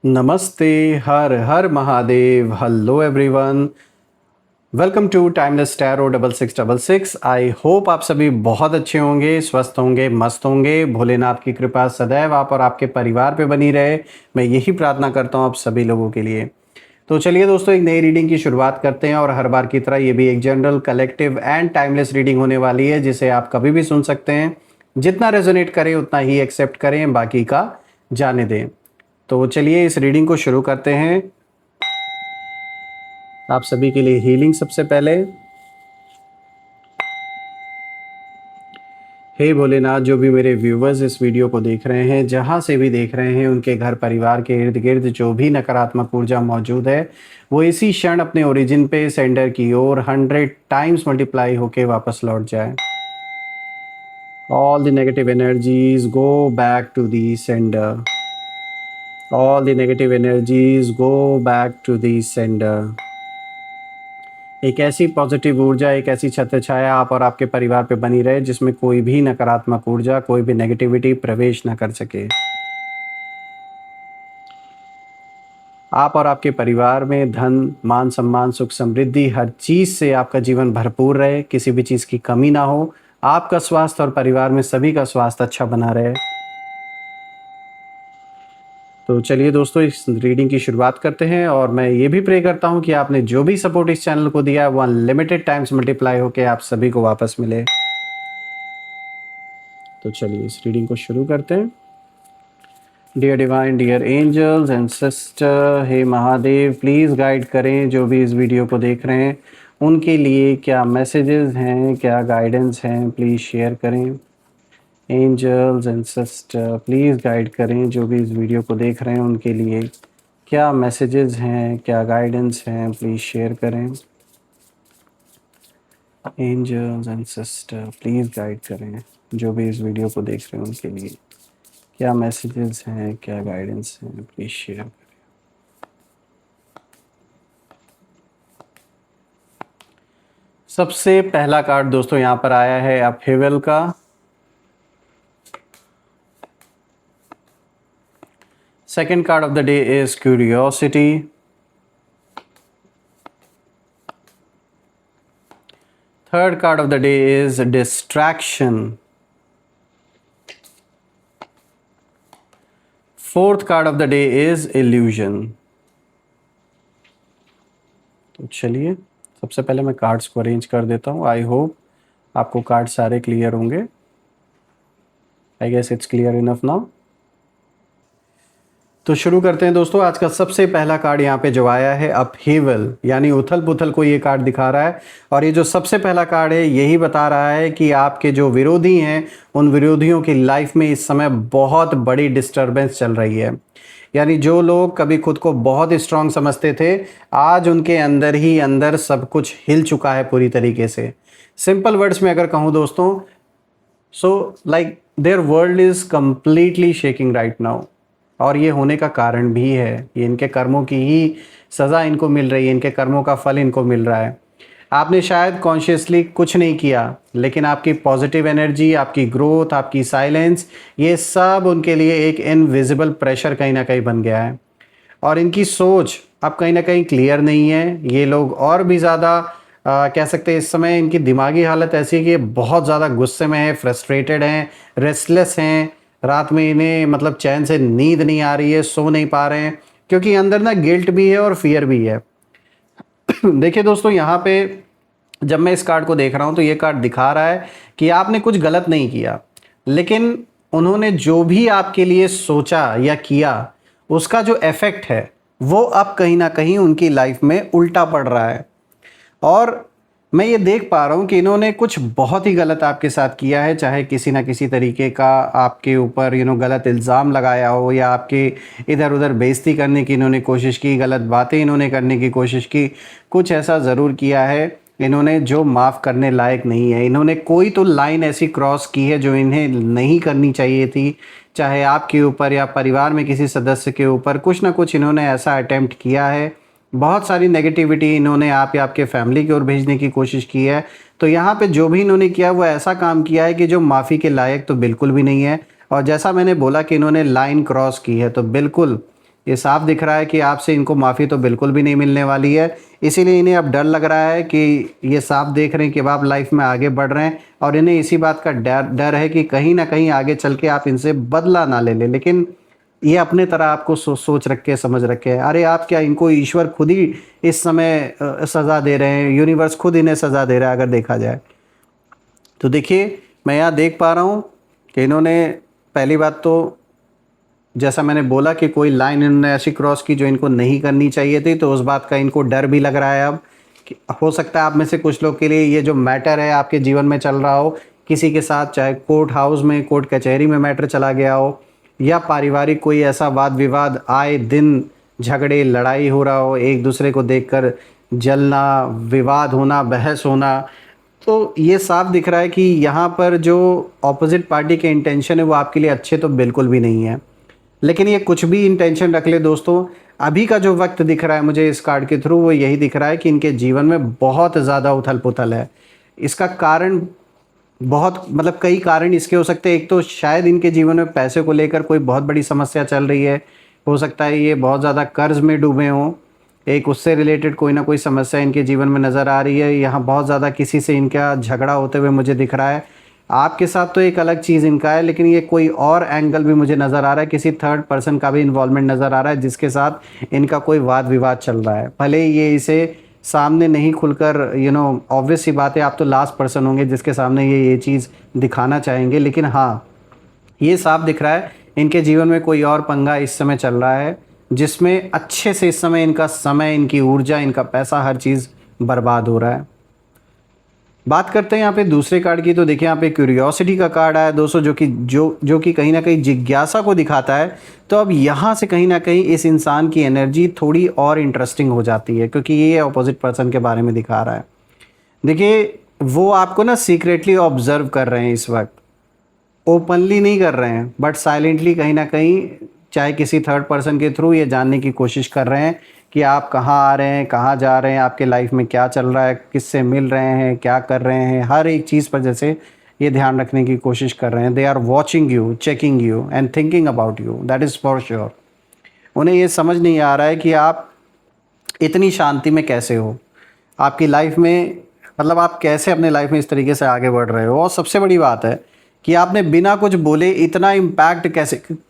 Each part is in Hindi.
नमस्ते, हर हर Mahadev, hello everyone. Welcome to timeless tarot 6666। I hope आप सभी बहुत अच्छे होंगे, स्वस्थ होंगे, मस्त होंगे। भोलेनाथ की कृपा सदैव आप और आपके परिवार पे बनी रहे, मैं यही प्रार्थना करता हूँ आप सभी लोगों के लिए। तो चलिए दोस्तों, एक नई रीडिंग की शुरुआत करते हैं और हर बार की तरह ये भी एक general, collective and timeless reading होने वाली है, जिसे आप कभी भी सुन सकते हैं। जितना रेजोनेट करें उतना ही एक्सेप्ट करें, बाकी का जाने दें। तो चलिए इस रीडिंग को शुरू करते हैं। आप सभी के लिए हीलिंग सबसे पहले। हे भोलेनाथ, जो भी मेरे व्यूवर्स इस वीडियो को देख रहे हैं, जहाँ से भी देख रहे हैं, उनके घर परिवार के इर्द गिर्द जो भी नकारात्मक ऊर्जा मौजूद है, वो इसी क्षण अपने ओरिजिन पे सेंडर की ओर 100 टाइम्स मल्टीप्लाई होके वापस लौट जाए। All the negative energies go back to the sender. All the negative energies go back to the sender. एक ऐसी पॉजिटिव ऊर्जा, एक ऐसी छत्र छाया आप और आपके परिवार पे बनी रहे, जिसमें कोई भी नकारात्मक ऊर्जा, कोई भी नेगेटिविटी प्रवेश ना कर सके। आप और आपके परिवार में धन, मान सम्मान, सुख समृद्धि, हर चीज से आपका जीवन भरपूर रहे, किसी भी चीज की कमी ना हो। आपका स्वास्थ्य और परिवार में सभी का स्वास्थ्य अच्छा बना रहे। तो चलिए दोस्तों, इस रीडिंग की शुरुआत करते हैं और मैं ये भी प्रे करता हूँ कि आपने जो भी सपोर्ट इस चैनल को दिया है वो अनलिमिटेड टाइम्स मल्टीप्लाई होकर आप सभी को वापस मिले। तो चलिए इस रीडिंग को शुरू करते हैं। Dear divine, dear angels and sister, हे महादेव, प्लीज़ गाइड करें जो भी इस वीडियो को देख रहे हैं, उनके लिए क्या मैसेजेस हैं, क्या गाइडेंस हैं, प्लीज़ शेयर करें। Angels and sister, please guide करें जो भी इस वीडियो को देख रहे हैं, उनके लिए क्या मैसेजेस हैं, क्या गाइडेंस हैं, प्लीज़ शेयर करें। Angels and sister, please guide करें जो भी इस वीडियो को देख रहे हैं, उनके लिए क्या मैसेजेस हैं, क्या गाइडेंस हैं, प्लीज़ शेयर करें। सबसे पहला कार्ड दोस्तों यहाँ पर आया है अपहेवल का। Second card of the day is curiosity. Third card of the day is distraction. Fourth card of the day is illusion. तो चलिए सबसे पहले मैं कार्ड्स को अरेंज कर देता हूँ। आई होप आपको कार्ड सारे क्लियर होंगे। I guess it's clear enough now. तो शुरू करते हैं दोस्तों। आज का सबसे पहला कार्ड यहाँ पे जो आया है अपहेवल, यानी उथल पुथल को ये कार्ड दिखा रहा है। और ये जो सबसे पहला कार्ड है यही बता रहा है कि आपके जो विरोधी हैं, उन विरोधियों की लाइफ में इस समय बहुत बड़ी डिस्टर्बेंस चल रही है। यानी जो लोग कभी खुद को बहुत स्ट्रांग समझते थे, आज उनके अंदर ही अंदर सब कुछ हिल चुका है पूरी तरीके से। सिंपल वर्ड्स में अगर कहूँ दोस्तों, so like there world is completely shaking right now. और ये होने का कारण भी है, ये इनके कर्मों की ही सज़ा इनको मिल रही है, इनके कर्मों का फल इनको मिल रहा है। आपने शायद कॉन्शियसली कुछ नहीं किया, लेकिन आपकी पॉजिटिव एनर्जी, आपकी ग्रोथ, आपकी साइलेंस, ये सब उनके लिए एक इनविजिबल प्रेशर कहीं ना कहीं बन गया है। और इनकी सोच अब कहीं ना कहीं क्लियर नहीं है। ये लोग और भी ज़्यादा कह सकते हैं, इस समय इनकी दिमागी हालत ऐसी है कि ये बहुत ज़्यादा गुस्से में है, फ्रस्ट्रेटेड हैं, रेस्टलेस हैं। रात में इन्हें मतलब चैन से नींद नहीं आ रही है, सो नहीं पा रहे हैं, क्योंकि अंदर ना गिल्ट भी है और फियर भी है। देखिए दोस्तों, यहाँ पे जब मैं इस कार्ड को देख रहा हूँ तो ये कार्ड दिखा रहा है कि आपने कुछ गलत नहीं किया, लेकिन उन्होंने जो भी आपके लिए सोचा या किया, उसका जो इफेक्ट है वो अब कहीं ना कहीं उनकी लाइफ में उल्टा पड़ रहा है। और मैं ये देख पा रहा हूँ कि इन्होंने कुछ बहुत ही गलत आपके साथ किया है, चाहे किसी ना किसी तरीके का आपके ऊपर गलत इल्ज़ाम लगाया हो, या आपके इधर उधर बेइज्जती करने की इन्होंने कोशिश की, गलत बातें इन्होंने करने की कोशिश की। कुछ ऐसा ज़रूर किया है इन्होंने जो माफ़ करने लायक नहीं है। इन्होंने कोई तो लाइन ऐसी क्रॉस की है जो इन्हें नहीं करनी चाहिए थी, चाहे आपके ऊपर या परिवार में किसी सदस्य के ऊपर। कुछ ना कुछ इन्होंने ऐसा अटेम्प्ट किया है, बहुत सारी नेगेटिविटी इन्होंने आप या आपके फैमिली की ओर भेजने की कोशिश की है। तो यहाँ पे जो भी इन्होंने किया वो ऐसा काम किया है कि जो माफ़ी के लायक तो बिल्कुल भी नहीं है। और जैसा मैंने बोला कि इन्होंने लाइन क्रॉस की है, तो बिल्कुल ये साफ दिख रहा है कि आपसे इनको माफ़ी तो बिल्कुल भी नहीं मिलने वाली है। इसीलिए इन्हें अब डर लग रहा है कि ये साफ देख रहे हैं कि अब आप लाइफ में आगे बढ़ रहे हैं, और इन्हें इसी बात का डर है कि कहीं ना कहीं आगे चल के आप इनसे बदला ना ले लें। लेकिन ये अपने तरह आपको सोच रखे, समझ रखे हैं। अरे आप क्या, इनको ईश्वर खुद ही इस समय सज़ा दे रहे हैं, यूनिवर्स खुद इन्हें सज़ा दे रहा है अगर देखा जाए तो। देखिए, मैं यहाँ देख पा रहा हूँ कि इन्होंने, पहली बात तो जैसा मैंने बोला कि कोई लाइन इन्होंने ऐसी क्रॉस की जो इनको नहीं करनी चाहिए थी, तो उस बात का इनको डर भी लग रहा है अब कि हो सकता है आप में से कुछ लोग के लिए ये जो मैटर है आपके जीवन में चल रहा हो, किसी के साथ, चाहे कोर्ट हाउस में, कोर्ट कचहरी में मैटर चला गया हो, या पारिवारिक कोई ऐसा वाद विवाद, आए दिन झगड़े लड़ाई हो रहा हो, एक दूसरे को देखकर जलना, विवाद होना, बहस होना। तो ये साफ दिख रहा है कि यहाँ पर जो ऑपोजिट पार्टी के इंटेंशन है वो आपके लिए अच्छे तो बिल्कुल भी नहीं है। लेकिन ये कुछ भी इंटेंशन रख ले दोस्तों, अभी का जो वक्त दिख रहा है मुझे इस कार्ड के थ्रू, वो यही दिख रहा है कि इनके जीवन में बहुत ज़्यादा उथल पुथल है। इसका कारण बहुत, मतलब कई कारण इसके हो सकते हैं। एक तो शायद इनके जीवन में पैसे को लेकर कोई बहुत बड़ी समस्या चल रही है, हो सकता है ये बहुत ज़्यादा कर्ज में डूबे हों, एक उससे रिलेटेड कोई ना कोई समस्या इनके जीवन में नज़र आ रही है। यहाँ बहुत ज़्यादा किसी से इनका झगड़ा होते हुए मुझे दिख रहा है। आपके साथ तो एक अलग चीज़ इनका है, लेकिन ये कोई और एंगल भी मुझे नज़र आ रहा है, किसी थर्ड पर्सन का भी इन्वॉल्वमेंट नज़र आ रहा है जिसके साथ इनका कोई वाद विवाद चल रहा है। भले ही ये इसे सामने नहीं खुलकर, ऑब्वियस सी बात है, आप तो लास्ट पर्सन होंगे जिसके सामने ये चीज़ दिखाना चाहेंगे, लेकिन हाँ, ये साफ दिख रहा है इनके जीवन में कोई और पंगा इस समय चल रहा है जिसमें अच्छे से इस समय इनका समय, इनकी ऊर्जा, इनका पैसा, हर चीज़ बर्बाद हो रहा है। बात करते हैं यहाँ पे दूसरे कार्ड की। तो देखिए यहाँ पे क्यूरियोसिटी का कार्ड आया दोस्तों, जो कि कहीं ना कहीं जिज्ञासा को दिखाता है। तो अब यहाँ से कहीं ना कहीं इस इंसान की एनर्जी थोड़ी और इंटरेस्टिंग हो जाती है, क्योंकि ये अपोजिट पर्सन के बारे में दिखा रहा है। देखिए, वो आपको ना सीक्रेटली ऑब्जर्व कर रहे हैं इस वक्त, ओपनली नहीं कर रहे हैं, बट साइलेंटली कहीं ना कहीं, चाहे किसी थर्ड पर्सन के थ्रू, ये जानने की कोशिश कर रहे हैं कि आप कहाँ आ रहे हैं, कहाँ जा रहे हैं, आपके लाइफ में क्या चल रहा है, किससे मिल रहे हैं, क्या कर रहे हैं, हर एक चीज़ पर जैसे ये ध्यान रखने की कोशिश कर रहे हैं। They are watching you, checking you and thinking about you, that is for sure. उन्हें ये समझ नहीं आ रहा है कि आप इतनी शांति में कैसे हो, आपकी लाइफ में, मतलब आप कैसे अपने लाइफ में इस तरीके से आगे बढ़ रहे हो। और सबसे बड़ी बात है कि आपने बिना कुछ बोले इतना इम्पैक्ट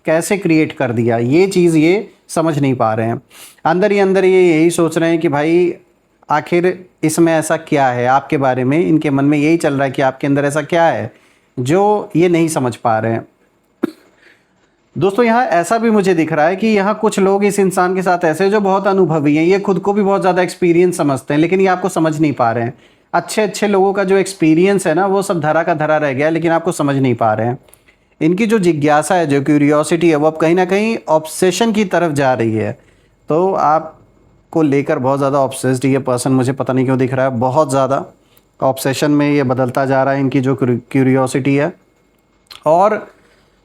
कैसे क्रिएट कर दिया, ये चीज़ ये समझ नहीं पा रहे हैं। अंदर ही अंदर ये यही सोच रहे हैं कि भाई आखिर इसमें ऐसा क्या है, आपके बारे में इनके मन में यही चल रहा है कि आपके अंदर ऐसा क्या है जो ये नहीं समझ पा रहे हैं। दोस्तों, यहाँ ऐसा भी मुझे दिख रहा है कि यहाँ कुछ लोग इस इंसान के साथ ऐसे जो बहुत अनुभवी हैं, ये खुद को भी बहुत ज़्यादा एक्सपीरियंस समझते हैं, लेकिन ये आपको समझ नहीं पा रहे हैं। अच्छे अच्छे लोगों का जो एक्सपीरियंस है ना, वो सब धरा का धरा रह गया है, लेकिन आपको समझ नहीं पा रहे हैं। इनकी जो जिज्ञासा है, जो क्यूरियोसिटी है, वो अब कहीं ना कहीं ऑब्सेशन की तरफ जा रही है। तो आपको लेकर बहुत ज़्यादा ऑब्सेस्ड ये पर्सन मुझे पता नहीं क्यों दिख रहा है, बहुत ज़्यादा ऑब्सेशन में ये बदलता जा रहा है इनकी जो क्यूरियोसिटी है। और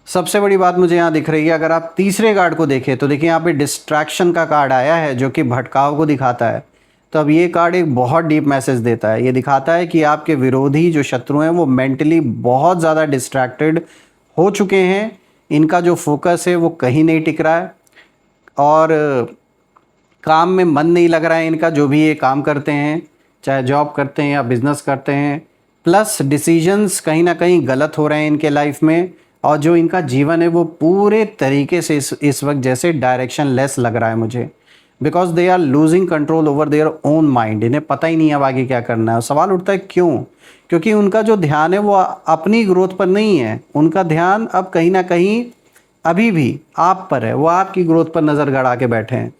सबसे बड़ी बात मुझे यहाँ दिख रही है, अगर आप तीसरे कार्ड को देखें तो देखिए यहाँ पे डिस्ट्रैक्शन का कार्ड आया है जो कि भटकाव को दिखाता है। तो अब ये कार्ड एक बहुत डीप मैसेज देता है। ये दिखाता है कि आपके विरोधी जो शत्रु हैं वो मेंटली बहुत ज़्यादा डिस्ट्रैक्टेड हो चुके हैं, इनका जो फोकस है वो कहीं नहीं टिक रहा है, और काम में मन नहीं लग रहा है इनका, जो भी ये काम करते हैं, चाहे जॉब करते हैं या बिजनेस करते हैं। प्लस डिसीजंस कहीं ना कहीं गलत हो रहे हैं इनके लाइफ में, और जो इनका जीवन है वो पूरे तरीके से इस वक्त जैसे डायरेक्शन लेस लग रहा है मुझे, because they are losing control over their own mind. इन्हें पता ही नहीं है अब आगे क्या करना है। सवाल उठता है क्यों? क्योंकि उनका जो ध्यान है वो अपनी ग्रोथ पर नहीं है, उनका ध्यान अब कहीं ना कहीं अभी भी आप पर है, वो आपकी ग्रोथ पर नज़र गड़ा के बैठे हैं।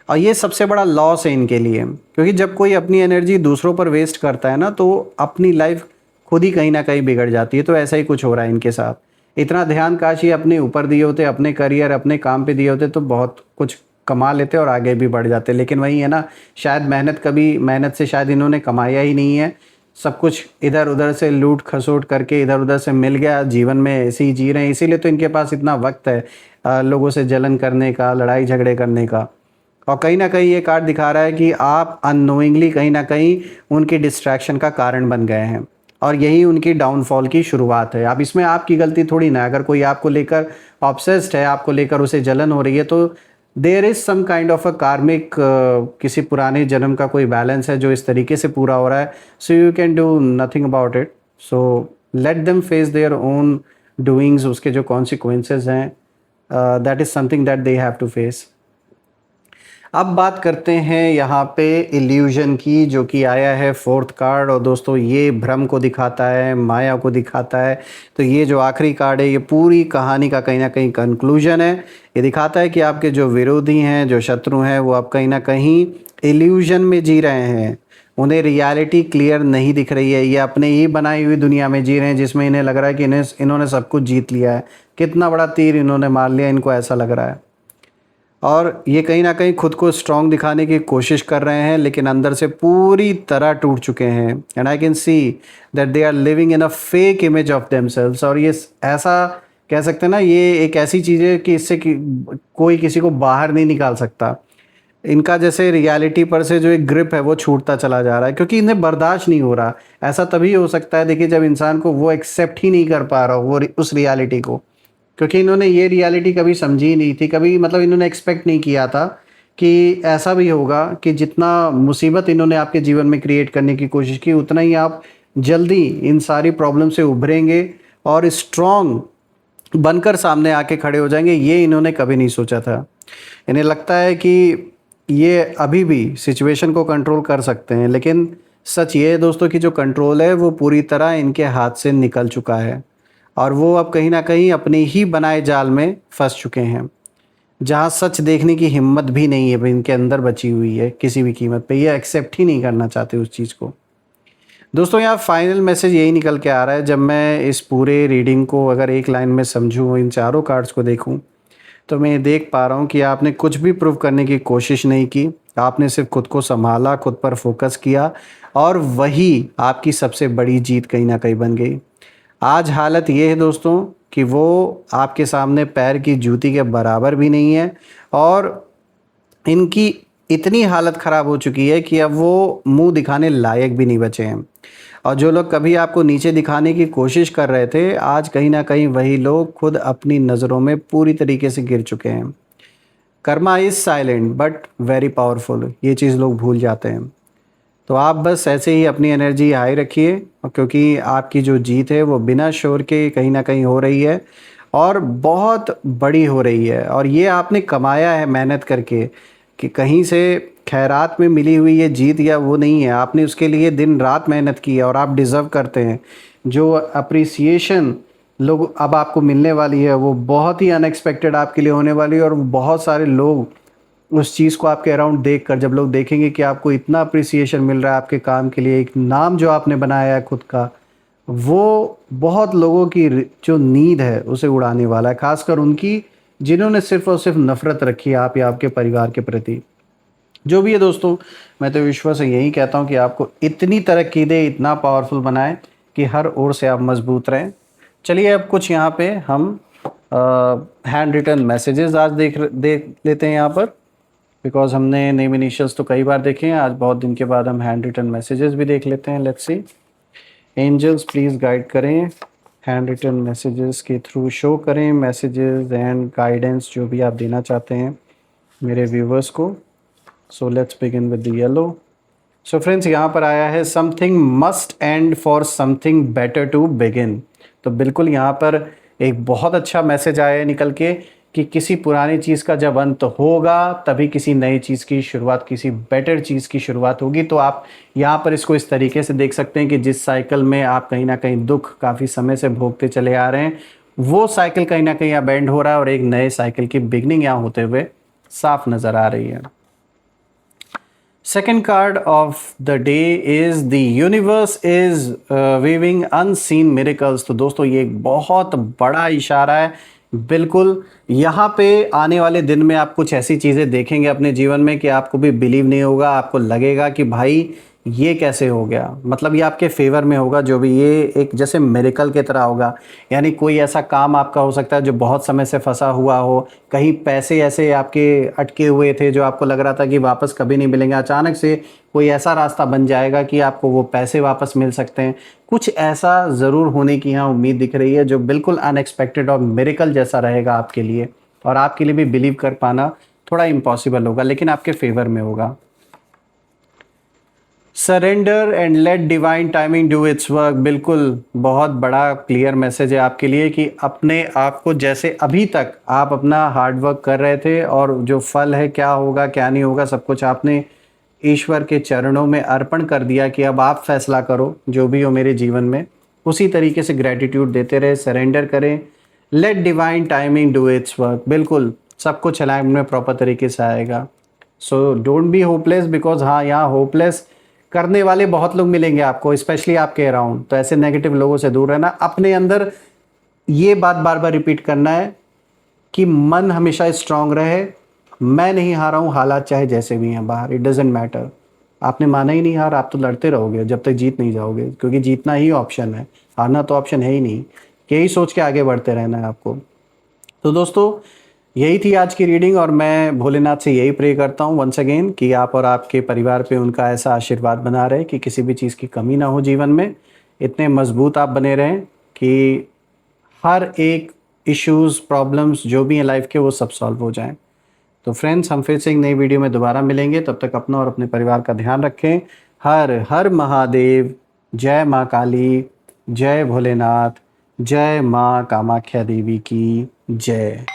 और ये सबसे बड़ा लॉस है इनके लिए, क्योंकि जब कोई अपनी एनर्जी दूसरों पर वेस्ट करता है ना, तो अपनी लाइफ खुद ही कहीं ना कहीं बिगड़ जाती है। तो ऐसा ही कुछ हो रहा है इनके साथ। इतना ध्यान काश ये अपने ऊपर दिए होते, अपने करियर, अपने काम पे दिए होते, तो बहुत कुछ कमा लेते और आगे भी बढ़ जाते। लेकिन वही है ना, शायद मेहनत से शायद इन्होंने कमाया ही नहीं है, सब कुछ इधर उधर से लूट खसोट करके इधर उधर से मिल गया, जीवन में ऐसे ही जी रहे हैं। इसीलिए तो इनके पास इतना वक्त है लोगों से जलन करने का, लड़ाई झगड़े करने का। और कहीं ना कहीं ये कार्ड दिखा रहा है कि आप अननोइंगली कहीं ना कहीं उनकी डिस्ट्रैक्शन का कारण बन गए हैं, और यही उनकी डाउनफॉल की शुरुआत है। अब इसमें आपकी गलती थोड़ी ना है। अगर कोई आपको लेकर ऑब्सेस्ड है, आपको लेकर उसे जलन हो रही है, तो there is some kind of a karmic, किसी पुराने जन्म का कोई बैलेंस है जो इस तरीके से पूरा हो रहा है, so you can do nothing about it. So let them face their own doings, उसके जो कॉन्सिक्वेंसेज हैं, that is something that they have to face. अब बात करते हैं यहाँ पे इल्यूजन की, जो कि आया है फोर्थ कार्ड, और दोस्तों ये भ्रम को दिखाता है, माया को दिखाता है। तो ये जो आखिरी कार्ड है, ये पूरी कहानी का कहीं ना कहीं कंक्लूजन है। ये दिखाता है कि आपके जो विरोधी हैं, जो शत्रु हैं, वो अब कहीं ना कहीं इल्यूजन में जी रहे हैं। उन्हें रियलिटी क्लियर नहीं दिख रही है, ये अपने ही बनाई हुई दुनिया में जी रहे हैं, जिसमें इन्हें लग रहा है कि इन्होंने सब कुछ जीत लिया है, कितना बड़ा तीर इन्होंने मार लिया, इनको ऐसा लग रहा है। और ये कहीं ना कहीं खुद को स्ट्रांग दिखाने की कोशिश कर रहे हैं, लेकिन अंदर से पूरी तरह टूट चुके हैं। And I can see that they are living in a fake image of themselves. और ये ऐसा कह सकते हैं ना, ये एक ऐसी चीज़ है कि इससे कोई किसी को बाहर नहीं निकाल सकता। इनका जैसे रियलिटी पर से जो एक ग्रिप है वो छूटता चला जा रहा है, क्योंकि इन्हें बर्दाश्त नहीं हो रहा। ऐसा तभी हो सकता है, देखिए, जब इंसान को वो एक्सेप्ट ही नहीं कर पा रहा हो वो उस रियलिटी को, क्योंकि इन्होंने ये रियलिटी कभी समझी ही नहीं थी, कभी मतलब इन्होंने एक्सपेक्ट नहीं किया था कि ऐसा भी होगा कि जितना मुसीबत इन्होंने आपके जीवन में क्रिएट करने की कोशिश की, उतना ही आप जल्दी इन सारी प्रॉब्लम से उभरेंगे और स्ट्रॉन्ग बनकर सामने आके खड़े हो जाएंगे। ये इन्होंने कभी नहीं सोचा था। इन्हें लगता है कि ये अभी भी सिचुएशन को कंट्रोल कर सकते हैं, लेकिन सच ये है दोस्तों कि जो कंट्रोल है वो पूरी तरह इनके हाथ से निकल चुका है, और वो अब कहीं ना कहीं अपने ही बनाए जाल में फंस चुके हैं, जहाँ सच देखने की हिम्मत भी नहीं है इनके अंदर बची हुई है किसी भी कीमत पे। ये एक्सेप्ट ही नहीं करना चाहते उस चीज़ को। दोस्तों यहाँ फाइनल मैसेज यही निकल के आ रहा है, जब मैं इस पूरे रीडिंग को अगर एक लाइन में समझूँ, इन चारों कार्ड्स को देखूँ, तो मैं ये देख पा रहा हूँ कि आपने कुछ भी प्रूव करने की कोशिश नहीं की। आपने सिर्फ खुद को संभाला, खुद पर फोकस किया, और वही आपकी सबसे बड़ी जीत कहीं ना कहीं बन गई। आज हालत ये है दोस्तों कि वो आपके सामने पैर की जूती के बराबर भी नहीं है, और इनकी इतनी हालत ख़राब हो चुकी है कि अब वो मुंह दिखाने लायक भी नहीं बचे हैं। और जो लोग कभी आपको नीचे दिखाने की कोशिश कर रहे थे, आज कहीं ना कहीं वही लोग खुद अपनी नज़रों में पूरी तरीके से गिर चुके हैं। Karma is silent but very powerful, ये चीज़ लोग भूल जाते हैं। तो आप बस ऐसे ही अपनी एनर्जी हाई रखिए, क्योंकि आपकी जो जीत है वो बिना शोर के कहीं ना कहीं हो रही है, और बहुत बड़ी हो रही है। और ये आपने कमाया है मेहनत करके, कि कहीं से खैरात में मिली हुई ये जीत या वो नहीं है, आपने उसके लिए दिन रात मेहनत की है, और आप डिज़र्व करते हैं। जो अप्रिसिएशन लोग अब आपको मिलने वाली है वो बहुत ही अनएक्सपेक्टेड आपके लिए होने वाली है। और बहुत सारे लोग उस चीज़ को आपके अराउंड देखकर, जब लोग देखेंगे कि आपको इतना अप्रिसिएशन मिल रहा है आपके काम के लिए, एक नाम जो आपने बनाया है खुद का, वो बहुत लोगों की जो नींद है उसे उड़ाने वाला है, खासकर उनकी जिन्होंने सिर्फ और सिर्फ नफरत रखी है आप या आपके परिवार के प्रति। जो भी है दोस्तों, मैं तो विश्व से यही कहता हूँ कि आपको इतनी तरक्की दे, इतना पावरफुल बनाए कि हर ओर से आप मजबूत रहें। चलिए अब कुछ यहाँ पे हम हैंड रिटन मैसेजेस आज देख लेते हैं यहाँ पर, बिकॉज हमने नेम इनिशियल्स तो कई बार देखे हैं, आज बहुत दिन के बाद हम हैंड रिटन मैसेजेस भी देख लेते हैं। Let's see. Angels please guide करें, हैंड रिटन मैसेजेस के थ्रू शो करें मैसेजेस एंड गाइडेंस जो भी आप देना चाहते हैं मेरे व्यूवर्स को। So let's begin with the yellow. So friends, यहाँ पर आया है something must end for something better to begin. तो बिल्कुल यहाँ पर एक बहुत अच्छा मैसेज आया है निकल के, कि किसी पुरानी चीज़ का जब अंत होगा तभी किसी नई चीज़ की शुरुआत, किसी बेटर चीज़ की शुरुआत होगी। तो आप यहाँ पर इसको इस तरीके से देख सकते हैं कि जिस साइकिल में आप कहीं ना कहीं दुख काफ़ी समय से भोगते चले आ रहे हैं, वो साइकिल कहीं ना कहीं यहाँ बेंड हो रहा है, और एक नए साइकिल की बिगनिंग यहाँ होते हुए साफ नज़र आ रही है। Second card of the day is the universe is weaving unseen miracles। तो दोस्तों ये एक बहुत बड़ा इशारा है। बिल्कुल यहाँ पे आने वाले दिन में आप कुछ ऐसी चीज़ें देखेंगे अपने जीवन में कि आपको भी बिलीव नहीं होगा, आपको लगेगा कि भाई ये कैसे हो गया, मतलब ये आपके फेवर में होगा। जो भी ये एक जैसे मिरेकल की तरह होगा, यानी कोई ऐसा काम आपका हो सकता है जो बहुत समय से फंसा हुआ हो, कहीं पैसे ऐसे आपके अटके हुए थे जो आपको लग रहा था कि वापस कभी नहीं मिलेंगे, अचानक से कोई ऐसा रास्ता बन जाएगा कि आपको वो पैसे वापस मिल सकते हैं। कुछ ऐसा ज़रूर होने की यहाँ उम्मीद दिख रही है जो बिल्कुल अनएक्सपेक्टेड और मिरेकल जैसा रहेगा आपके लिए, और आपके लिए भी बिलीव कर पाना थोड़ा इम्पॉसिबल होगा, लेकिन आपके फेवर में होगा। Surrender and let divine timing do its work. बिल्कुल, बहुत बड़ा क्लियर मैसेज है आपके लिए कि अपने आप को, जैसे अभी तक आप अपना हार्ड वर्क कर रहे थे और जो फल है क्या होगा क्या नहीं होगा सब कुछ आपने ईश्वर के चरणों में अर्पण कर दिया कि अब आप फैसला करो जो भी हो मेरे जीवन में। उसी तरीके से ग्रेटिट्यूड देते रहे, सरेंडर करें। Let divine timing do its work. बिल्कुल सब कुछ अलाइनमेंट में प्रॉपर तरीके से आएगा। So don't be hopeless, because हाँ, यहाँ होपलेस करने वाले बहुत लोग मिलेंगे आपको, स्पेशली आपके अराउंड। तो ऐसे नेगेटिव लोगों से दूर रहना। अपने अंदर ये बात बार बार रिपीट करना है कि मन हमेशा स्ट्रांग रहे। मैं नहीं हारा हूँ, हालात चाहे जैसे भी हैं बाहर, इट डजेंट मैटर। आपने माना ही नहीं हार, आप तो लड़ते रहोगे जब तक जीत नहीं जाओगे, क्योंकि जीतना ही ऑप्शन है, हारना तो ऑप्शन है ही नहीं। यही सोच के आगे बढ़ते रहना है आपको। तो दोस्तों, यही थी आज की रीडिंग, और मैं भोलेनाथ से यही प्रे करता हूँ वंस अगेन कि आप और आपके परिवार पे उनका ऐसा आशीर्वाद बना रहे कि किसी भी चीज़ की कमी ना हो जीवन में। इतने मजबूत आप बने रहें कि हर एक इश्यूज़, प्रॉब्लम्स जो भी हैं लाइफ के, वो सब सॉल्व हो जाएं। तो फ्रेंड्स, हम फिर से एक नई वीडियो में दोबारा मिलेंगे। तब तक अपना और अपने परिवार का ध्यान रखें। हर हर महादेव। जय माँ काली, जय भोलेनाथ, जय माँ कामाख्या देवी की जय।